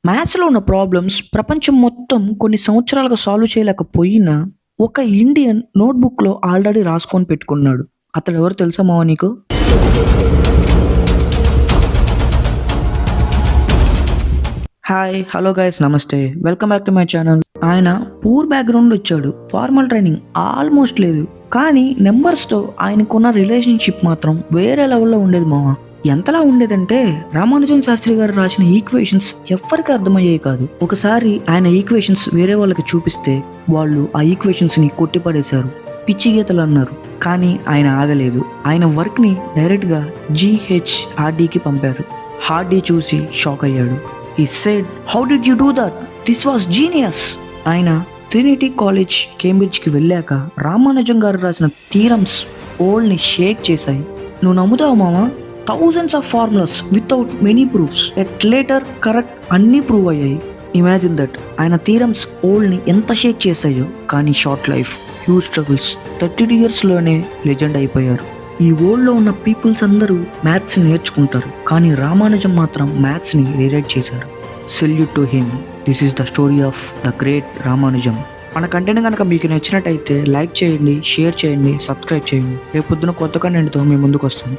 మ్యాథ్స్‌లో ఉన్న ప్రాబ్లమ్స్ ప్రపంచం మొత్తం కొన్ని సంవత్సరాలుగా సాల్వ్ చేయలేకపోయినా, ఒక ఇండియన్ నోట్‌బుక్‌లో ఆల్రెడీ రాసుకొని పెట్టుకున్నాడు. అతడెవరో తెలుసా మావ నీకు? హాయ్! హలో గైస్ నమస్తే. Welcome back to my channel. ఆయన పూర్ బ్యాక్‌గ్రౌండ్ వచ్చాడు. ఫార్మల్ ట్రైనింగ్ ఆల్మోస్ట్ లేదు. కానీ నంబర్స్‌తో ఆయనకున్న రిలేషన్‌షిప్ మాత్రం వేరే లెవెల్‌లో ఉండేది మావ. ఎంతలా ఉండేదంటే రామానుజన్ శాస్త్రి గారు రాసిన ఈక్వేషన్స్ ఎవ్వరికీ అర్థమయ్యేవి కాదు. ఒకసారి ఆయన ఈక్వేషన్స్ వేరే వాళ్ళకి చూపిస్తే వాళ్ళు ఆ ఈక్వేషన్స్‌ని కొట్టిపడేశారు. పిచ్చి గీతలు అన్నారు. కానీ ఆయన ఆగలేదు. ఆయన వర్క్‌ని డైరెక్ట్‌గా జీహెచ్ఆర్‌డీకి పంపారు. హార్డీ చూసి షాక్ అయ్యాడు. He said, "How did you do that? This was genius." ఆయన ట్రినిటీ కాలేజ్ కేంబ్రిడ్జ్కి వెళ్ళాక రామానుజం గారు రాసిన థీరమ్స్ ఓల్డ్ని షేక్ చేశాయి. నువ్వు నమ్ముతావు మామా? Thousands of formulas without many proofs at later correct అన్నీ ప్రూవ్ అయ్యాయి. Imagine that. ఆయన థీరమ్స్ ఓల్డ్ని ఎంత షేక్ చేశాయో. కానీ షార్ట్ లైఫ్, హ్యూజ్ స్ట్రగుల్స్, 32 ఇయర్స్లోనే లెజెండ్ అయిపోయారు. ఈ వరల్డ్లో ఉన్న పీపుల్స్ అందరూ మ్యాథ్స్ నేర్చుకుంటారు, కానీ రామానుజం మాత్రం మ్యాథ్స్ని రీరైట్ చేశారు. Salute to him. This is the story of the great Ramanujam. మన కంటెంట్ కనుక మీకు నచ్చినట్టయితే లైక్ చేయండి, షేర్ చేయండి, సబ్స్క్రైబ్ చేయండి. రేపు పొద్దున కొత్త కంటెంట్తో మీ ముందుకు వస్తాను.